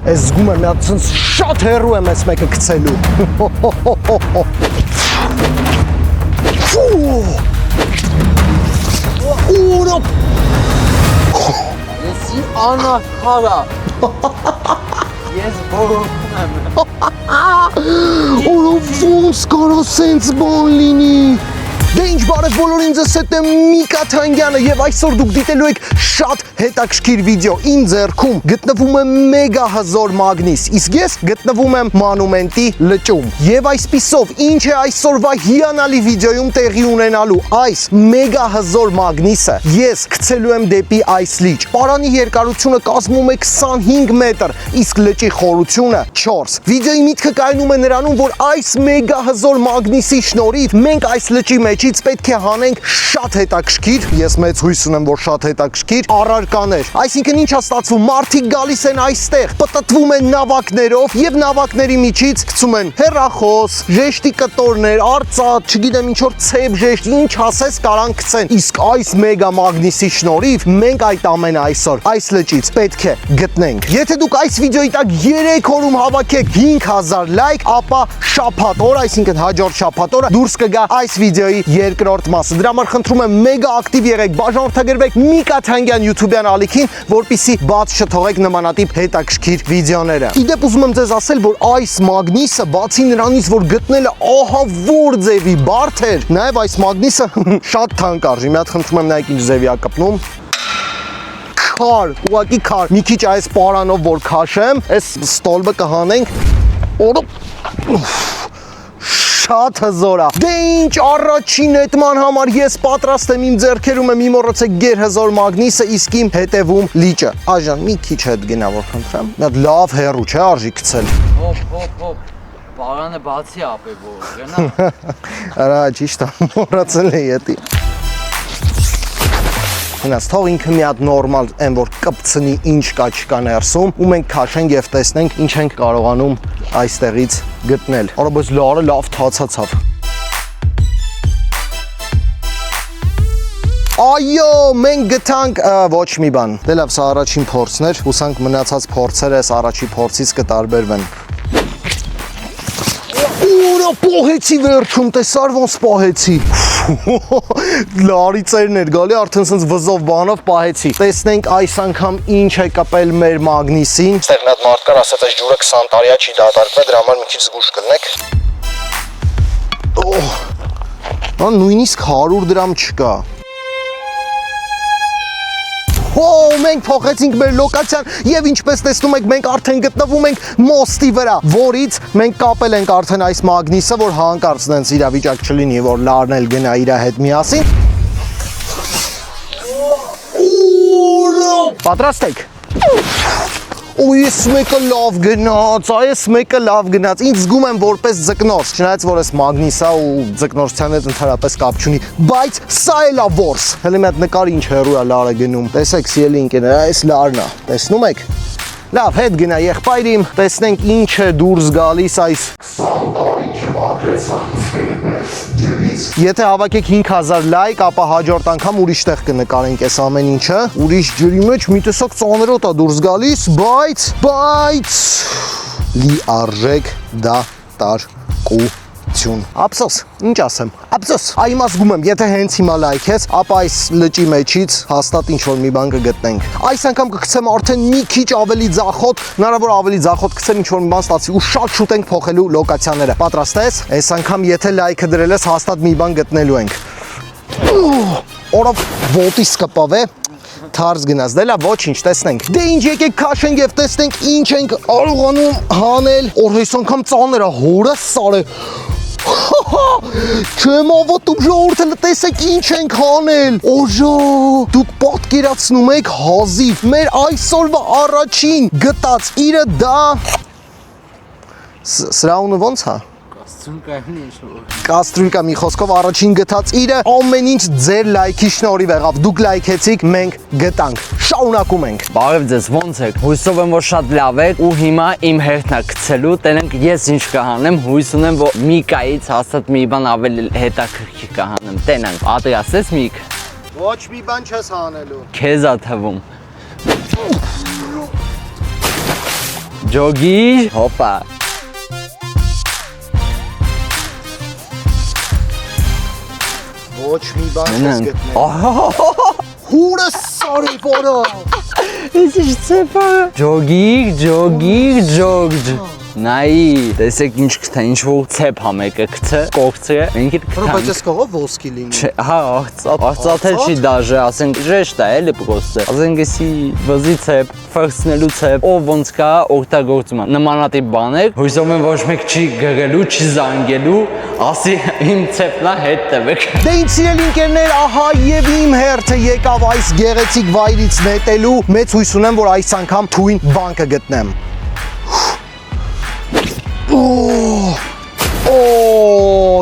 Ես զգում եմ միատ ցած շատ հեռու եմ ես մեկը գցելու։ Ուրա Եսի անախարա։ Ես բողոքում եմ։ Ուրա ոնց կարա սենց բան լինի։ Դե ինչ բարև բոլորին, ձեզ հետ է Միկա Թանգյանը եւ այսօր դուք դիտելու եք շատ հետաքրքիր վիդեո։ Իմ ձեռքում գտնվում է մեգա հզոր մագնիս, իսկ ես գտնվում եմ Մանումենտի լճում։ Եվ այսպիսով, ինչ է այսօրվա հիանալի վիդեոյում տեղի ունենալու, այս մեգա հզոր մագնիսը ես գցելու եմ դեպի այս լիճ։ Պարանի երկարությունը կազմում է 25 մետր, իսկ լճի խորությունը 4։ Վիդեոյի միտքը կայանում է նրանում, որ այս մեգա հզոր մագնիսի շնորհիվ մենք այս լճի մեջից պետք է հանենք շատ հետաքրքիր, ես մեծ հույս ունեմ, որ շատ հետաքրքիր առարկաներ։ Այսինքն ինչա ստացվում, մարդիկ գալիս են այստեղ, պտտվում են նավակներով եւ նավակների միջից գցում են հեռախոս, ժեշտի կտորներ, արծաթ, չգիտեմ ինչ որ ցեփ ժեշտ, ինչ ասես կարան գցեն։ Իսկ այս մեգա մագնիսի շնորհիվ մենք այդ ամենը այսօր այս լճից պետք է գտնենք։ Եթե դուք այս վիդեոյի տակ 3 օրում հավաքեք 5000 լայք, ապա շաբաթ օր, այսինքն հաջորդ շաբաթ օրը դուրս կգա այս վիդեոյի երկրորդ մասը։ Դրա համար խնդրում եմ մեգա ակտիվ եղեք, բաժանորդագրվեք Միկա Թանգյան YouTube-յան ալիքին, որպեսզի բաց չթողեք նմանատիպ հետաքրքիր վիդեոները։ Իդեպ ուզում եմ ձեզ ասել, որ այս մագնիսը բացի նրանից, որ գտնելը ահա որ ձևի բարդ էր, նաև այս մագնիսը շատ թանկ արժի։ Մի հատ խնդրում եմ նայեք ինչ ձևի ա կպնում։ Քար, ուղղակի քար։ Մի քիչ այս պարանով որ քաշեմ, այս ստոլբը կհանենք։ Շատ հզոր է։ Դե ինչ առաջին հետման համար ես պատրաստ եմ, իմ ձեռքերում եմ, իմոռացեք գերհզոր մագնիսը, իսկ իմ հետևում լիճը։ Այժմ մի քիչ հետ գնա որ խնդրեմ։ Մի հատ լավ հեռու չէ արժի գցել։ Հոп, պարանը բացի ապե որ գնա։ Արա ճիշտ է, մոռացել էի էդի։ Հնաց թող ինքը մի հատ նորմալ են որ կպցնի ինչ կա չկա ներսում ու մենք քաշենք եւ տեսնենք ինչ ենք կարողանում այստեղից գտնել։ Արա բայց լարը լավ թացացավ։ Այո, մենք գտանք ոչ մի բան։ Դե լավ, սա առաջին փորձն էր, հուսանք մնացած փորձերը այս առաջի փորձից կտարբերվեն։ Ուրա պահեցի վերջում, տեսար ոնց պահեցի։ Լարի ծերն էր գալի, արդեն սենց վզով բանով պահեցի։ Տեսնենք այս անգամ ինչ է կպել մեր մագնիսին։ Ստեղ մի հատ մարդ կար, ասաց այս ջուրը 20 տարի չի դատարկվել, դրա համար մի քիչ զգուշ կլնեք։ Նույնիսկ 100 դրամ չկա։ Հո, մենք փոխեցինք մեր լոկացիան եւ ինչպես տեսնում եք, մենք արդեն գտնվում ենք մոստի վրա, որից մենք կապել ենք արդեն այս մագնիսը, որ հանկարծ դենց իրավիճակ չլինի, որ լարն էլ գնա իր հետ միասին։ Պատրաստ եք։ Այս մեկը լավ գնաց, այս մեկը լավ գնաց, ինձ զգում եմ որպես ձկնորս, չնայած որ այս մագնիսա ու ձկնորսության հետ ընդհանրապես կապ չունի, բայց սա էլ է որս։ Հələ մի հատ նկարի ինչ հեռու է լարը գնում։ Տեսեք սիրելի ընկերներ, այս լարն է, տեսնում եք։ Լավ, հետ գնա եղբայր իմ, տեսնենք ինչ է դուրս գալիս այս 20 տարի Եթե հավաքեք 5000 լայք, ապա հաջորդ անգամ ուրիշ տեղ կնկարենք այս ամեն ինչը։ Ուրիշ ջրի մեջ մի տեսակ ծանրոտ է դուրս գալիս, բայց լիարժեք դատարկություն։ Ափսոս, ինչ ասեմ, ափսոս։ Այ զգում եմ, եթե հենց հիմա լայքես, ապա այս լճի մեջից հաստատ ինչ-որ մի բան կգտնենք։ Այս անգամ կգցեմ արդեն մի քիչ ավելի ձախոտ, հնարավոր ավելի ձախոտ գցեմ ինչ-որ մի բան ստացի ու շատ շուտ ենք փոխելու լոկացիաները։ Պատրաստ ես։ Այս անգամ եթե լայքը դրել ես, հաստատ մի բան գտնելու ենք։ Օրով ոտիս կպավ է։ Թարս գնաց, դե լավ, ոչինչ, տեսնենք։ Դե ինչ եկեք քաշենք եւ տեսնենք ինչ ենք կարողանում հանել։ Օր այս անգամ ծանր է, հորը սար է։ Չեմ ավոտում, ժողովուրդը տեսեք ինչ ենք հանել։ Օժո, դուք պատկերացնում եք հազիվ։ Մեր այսօրվա առաջին գտած իրը դա սրահունը ոնց է։ Կաստրույկա մի խոսքով առաջին գտած իրը ամեն ինչ ձեր լայքի շնորհիվ եղավ։ Դուք լայքեցիք, մենք գտանք։ Շարունակում ենք։ Բարև ձեզ, ոնց եք։ Հույսով եմ որ շատ լավ եք ու հիմա իմ հերթն է գցելու։ Տենենք ես ինչ կհանեմ, հույս ունեմ որ Միկայից հաստատ մի բան ավելի հետաքրքիր կհանեմ։ Տենենք, պատրաստ ես Միք։ Ոչ մի բան չես հանելու։ Քեզ ա թվում։ Ջոգի, հոպա։ Ոչ մի բան չես գտնել։ Ահա։ Հուրը սարի որը։ Էսի չծեպա։ Ջոգ։ Նայի, տեսեք ինչ կթա, ինչ որ ցեպ համեկը կցե, կողցրե, մենք էլ կթանք։ Բայց ես կողով ոսկի լինի։ Չէ, հա, աղծաթել չի դաժե, ասենք ժեշտ է, էլի պրոստը։ Ասենք էսի վզի ցեպ, ֆրցնելու ցեպ, ով ոնց կա օգտագործում։ Նմանատիպ բաներ, հույսով եմ ոչ մեկ չի գրելու, չի զանգելու, ասի իմ ցեպն է հետ տվեք։ Դե ինձ սիրելի ընկերներ, ահա եւ իմ հերթը եկավ այս գեղեցիկ վայրից նետելու։ Մեծ հույս ունեմ, որ այս անգամ թույն բան կգտնեմ։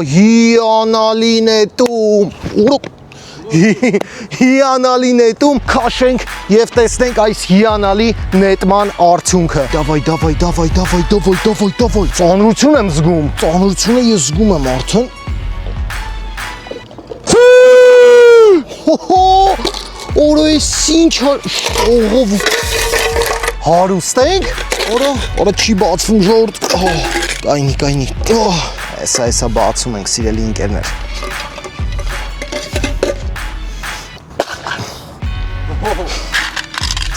Հիանալի նետում, հիանալի նետում, քաշենք և տեսնենք այս հիանալի նետման արդյունքը։ Դավայ, ծանրություն եմ զգում, ծանրությունը ես զգում եմ արդեն։ Որը ես ինչ հարուստ ենք, որը չի բացվում ժորդ, կայնի, այսա բացում ենք սիրելի ընկերներ։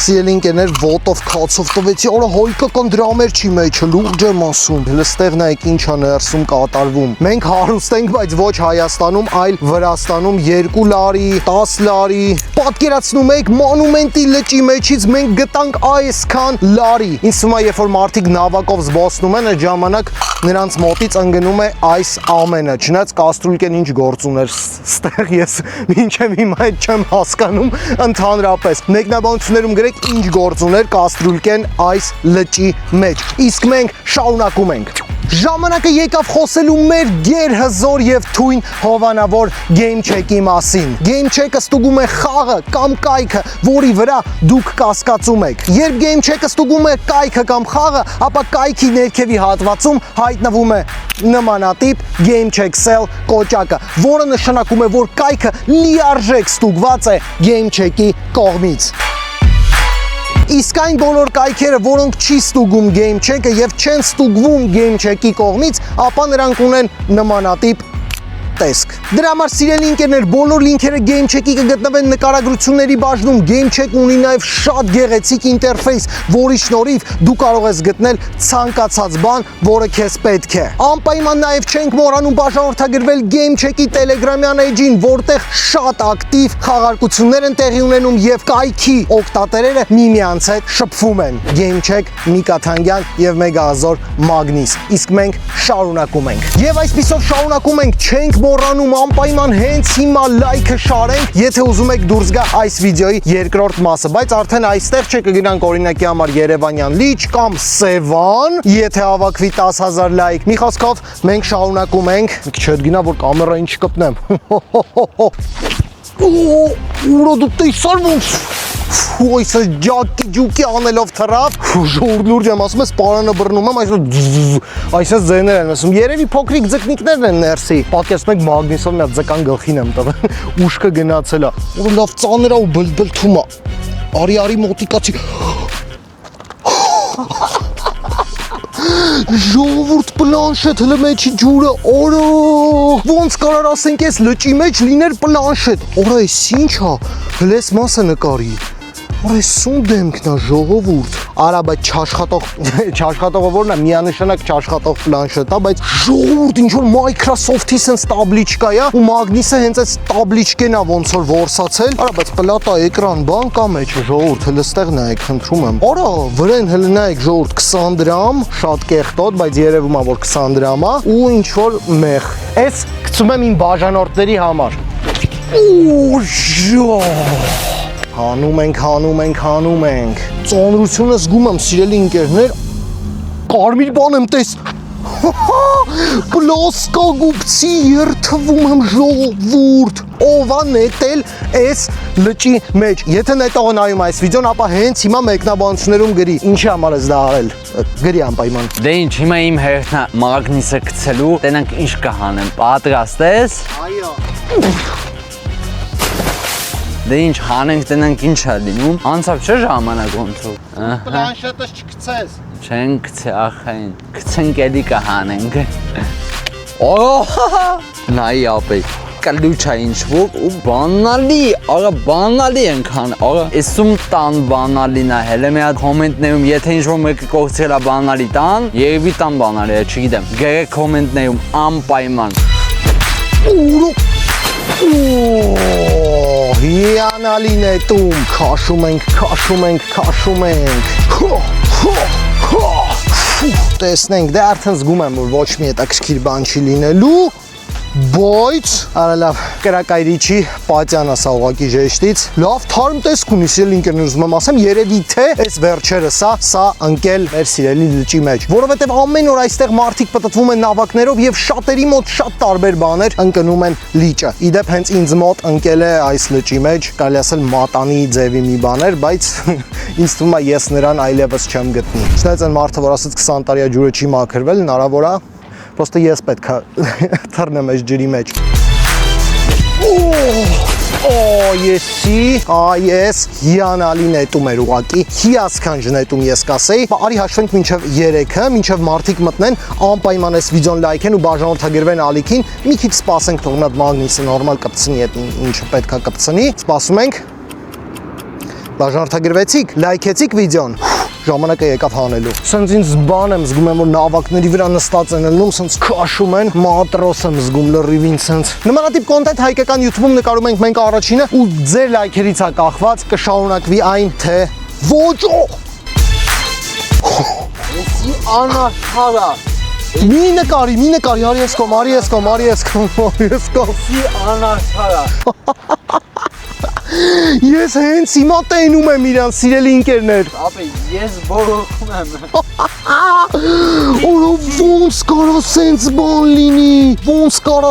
Սիրելի ընկերներ, ոտով քացով տվեցի, արա հայկական դրամեր չի մեջը, լուրջ եմ ասում, հլստեղ նայեք ինչ է ներսում կատարվում։ Մենք հարուստ ենք, բայց ոչ Հայաստանում, այլ Վրաստանում 2 լարի, 10 լարի։ Պատկերացնում եք, մոնումենտի լճի մեջից մենք գտանք այսքան լարի։ Ինձ թվում է, երբ որ մարդիկ նավակով զբոսնում են, այդ ժամանակ նրանց մոտից ընկնում է այս ամենը։ Չնայած կաստրուլկեն ինչ գործ ուներ ստեղ, ես մինչև հիմա այդ չեմ հասկանում ընդհանրապես։ Մեկնաբանություններում գրեք ինչ գործ ուներ կաստրուլկեն այս լճի մեջ։ Իսկ մենք շարունակում ենք։ Ժամանակը եկավ խոսելու մեր գերհզոր եւ թույն հովանավոր Game Check-ի մասին։ Game Check-ը ստուգում է խաղը կամ կայքը, որի վրա դուք կասկածում եք։ Երբ Game Check-ը ստուգում է կայքը կամ խաղը, ապա կայքի ներքևի հատվածում հայտնվում է նմանատիպ Game Check Sell կոճակը, որը նշանակում է, որ կայքը լիարժեք ստուգված է Game Check-ի կողմից։ Իսկ այն բոլոր կայքերը, որոնք չի ստուգում Game Check-ը եւ չեն ստուգվում Game Check-ի կողմից, ապա նրանք ունեն նմանատիպ տեսք։ Դրա համար սիրելի ընկերներ, բոլոր լինքերը Game Check-ի կգտնվեն նկարագրությունների բաժնում։ Game Check ունի նաև շատ գեղեցիկ ինտերֆեյս, որի շնորհիվ դու կարող ես գտնել ցանկացած բան, որը քեզ պետք է։ Անպայման նաև չենք մոռանում բաժանորդագրվել Game Check-ի Telegram-յան էջին, որտեղ շատ ակտիվ խաղարկություններ են տեղի ունենում եւ կայքի օգտատերերը միմյանց հետ շփվում են։ Game Check, Միկա Թանգյան եւ Մեգազոր Մագնիս։ Իսկ մենք շարունակում ենք։ Եվ այսպիսով շարունակում ենք, չենք մոռանում անպայման հենց հիմա լայքը շարենք, եթե ուզում եք դուրս գա այս վիդեոյի երկրորդ մասը, բայց արդեն այստեղ չէ կգնանք օրինակի համար Երևանյան լիճ կամ Սևան, եթե հավաքվի 10,000 լայք։ Մի խոսքով մենք շարունակում ենք, չդ գնա որ կամերային չկպնեմ։ Ուրա դու տեսար ոնց Ոյսը ջուկի անելով թրավ, ժողովուրդ լուրջ եմ ասում ես, պարանը բռնում եմ, այսպես ձեներ են ասում, երևի փոքրիկ ձկնիկներն են ներսի, պատկերացնում եք Մագնիսով մի հատ ձկան գլխին եմ տվել, ուշքը գնացել է, որ լավ ծանր է ու բլբլթում է, արի մոտիկացի, ժողովուրդ պլանշետ հլը մեջի ջուրը, օրո, ոնց կարար ասենք ես լճի մեջ լիներ պլանշետ, օրա ես ինչ է, հլես մասը նկարի, օրա ես սուն դեմքն է ժողովուրդ, արա բայց չաշխատողը որն է, միանշանակ չաշխատող պլանշետ է, բայց ժողովուրդ ինչ որ Microsoft-ի սենց տաբլիչկա է, ու Մագնիսը հենց այս տաբլիչկեն է ոնց որ որսացել, արա բայց պլատա էկրան բան կա մեջը ժողովուրդ, հլը ստեղ նայեք, խնդրում եմ, արա վրեն հլը նայեք ժողովուրդ 20 դրամ, շատ կեղտոտ, բայց երևում է որ 20 դրամ է, ու ինչ որ մեղ, ես գցում եմ իմ բաժանորդների համար, Հանում ենք, ծանրությունը զգում եմ սիրելի ընկերներ, կարմիր բան եմ տես, պլոսկա գուպցի երթվում եմ ժողովուրդ, ով է նետել այս լճի մեջ, եթե նետողը նայում այս վիդեոն, ապա հենց հիմա մեկնաբանություններում գրի, ինչի համար ես դա արել, գրի անպայման։ Դե ինչ, հիմա իմ հերթն է Մագնիսը գցելու, տենանք ինչ կհանեմ, պատրաստ ես։ Այո։ Դե ինչ հանենք տենանք ինչ է լինում, անցավ չէ ժամանակ ոնցով։ Պլանշետս չգցես։ Չեն գցե ախային, գցենք էլի կհանենք։ Օհ, նայի ապե, կլուչա ինչ-որ ու բանալի, արա բանալի ենք հան, արա իսում տան բանալին է, հել է մի հատ կոմենտներում, եթե ինչ-որ մեկը կողցել է բանալի տան, երևի տան բանալի է, չգիտեմ, գերեք կոմենտներում, անպայման։ Հիանալին է տում, քաշում ենք, տեսնենք, դե արդեն զգում եմ, որ ոչ մի հետաքրքիր բան չի լինելու, բայց, արա լավ, կրակայրիչի պատյանը սա ուղակի ժեշտից, լավ, թարմ տեսք ունի, սիրելի ընկերներ, ուզում եմ ասեմ, երևի թե այս վերջերը սա ընկել մեր սիրելի լճի մեջ, որովհետև ամեն օր այստեղ մարդիկ պտտվում են նավակներով եւ շատերի մոտ շատ տարբեր բաներ ընկնում են լիճը։ Իդեպ հենց ինձ մոտ ընկել է այս լճի մեջ, կարելի ասել մատանի ձևի մի բաներ, բայց ինձ թվում է ես նրան այլևս չեմ գտնի։ Չնայած այն մարդը, որ ասաց 20 տարի ջուրը չի մաքրվել, հնարավոր է Պոստը ես պետք է թռնեմ այս ջրի մեջ։ Ես հիանալի նետում էր ուղակի, հիասքանչ նետում ես կասեի։ Արի հաշվենք մինչև 3-ը, մինչև մարդիկ մտնեն, անպայման այս վիդեոն լայքեն ու բաժանորդագրվեն ալիքին, մի քիչ սպասենք, թող նա մագնիսը նորմալ կպցնի, այդ ինչը պետք է կպցնի, սպասում ենք։ Բաժանորդագրվեցիք, լայքեցիք վիդեոն։ Ժամանակը եկավ հանելու։ Սենց ինձ բան եմ զգում եմ, որ նավակների վրա նստած են ելնում, սենց քաշում են, մատրոս եմ զգում լրիվին սենց։ Նմանատիպ կոնտենտ հայկական YouTube-ում նկարում ենք մենք առաջինը ու ձեր լայքերից է կախված կշարունակվի այն թե ոչ։ Էսի անարդարա։ Մի նկարի, արի ես կոմ։ Էսի անարդարա։ Ես հենց հիմա տենում եմ իրան, սիրելի ընկերներ։ Ապե, ես բորոքում եմ։ Ոնց կարա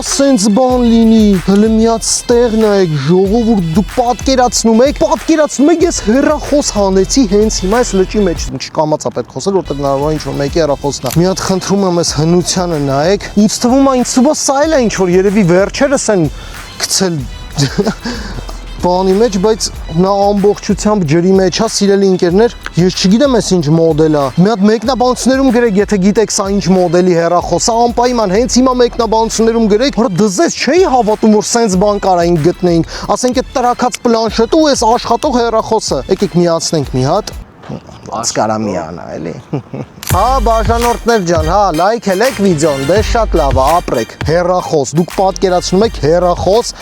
սենց բան լինի, հələ միած ստեղ նայեք, ժողովուրդ դուք պատկերացնում եք, ես հեռախոս հանեցի հենց հիմա այս լճի մեջ, չկամացա պետք խոսել, որտեղ հնարավոր է ինչ-որ մեկի հեռախոսն է։ Մի հատ խնդրում եմ այս հնությանը նայեք, ինձ թվում է սա էլ է ինչ-որ երևի վերջերս են գցել բանի մեջ, բայց նա ամբողջությամբ ջրի մեջ է, սիրելի ընկերներ, ես չգիտեմ այս ինչ մոդել է։ Մի հատ մեկնաբանություններում գրեք, եթե գիտեք սա ինչ մոդելի հեռախոս է, անպայման հենց հիմա մեկնաբանություններում գրեք, որ դզես չէի հավատում, որ սենց բան կարային գտնեինք, ասենք այդ տրաքած պլանշետը ու այս աշխատող հեռախոսը։ Եկեք միացնենք մի հատ։ Ոնց կարա միանա, էլի։ Հա, բաժանորդներ ջան, հա, լայքեք վիդեոն, դե շատ լավ է, ապրեք։ Հեռախոս, դուք պատկերացնում եք հեռախոս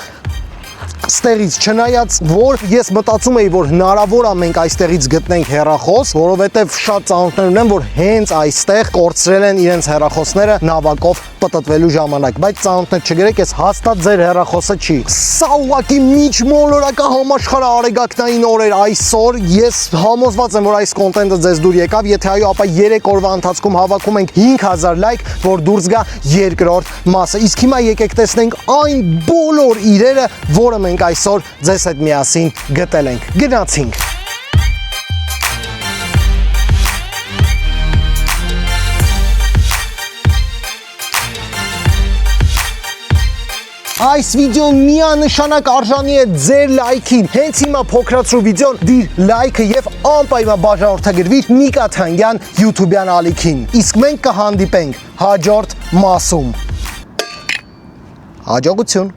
ստեղից, չնայած որ ես մտածում էի, որ հնարավոր է մենք այստեղից գտնենք հեռախոս, որովհետև շատ ծանոթներ ունեմ, որ հենց այստեղ կորցրել են իրենց հեռախոսները նավակով պտտվելու ժամանակ, բայց ծանոթներ չգրեք, ես հաստատ ձեր հեռախոսը չի։ Սա ուղղակի միջմոլորակա համաշխարհ արեգակնային օրեր այսօր, ես համոզված եմ, որ այս կոնտենտը ձեզ դուր եկավ, եթե այո, ապա 3 օրվա ընթացքում հավաքում ենք 5000 լայք, որ դուրս գա երկրորդ մասը։ Իսկ հիմա եկեք տեսնենք այն բոլոր իրերը, որը մենք այսօր ձեզ հետ միասին գտել ենք։ Գնացինք։ Այս վիդեոն միանշանակ արժանի է ձեր լայքին։ Հենց հիմա փոքրացրու վիդեոն, դիր լայքը եւ անպայման բաժանորդագրվիր Միկա Թանգյան YouTube-յան ալիքին։ Իսկ մենք կհանդիպենք հաջորդ մասում։ Հաջողություն։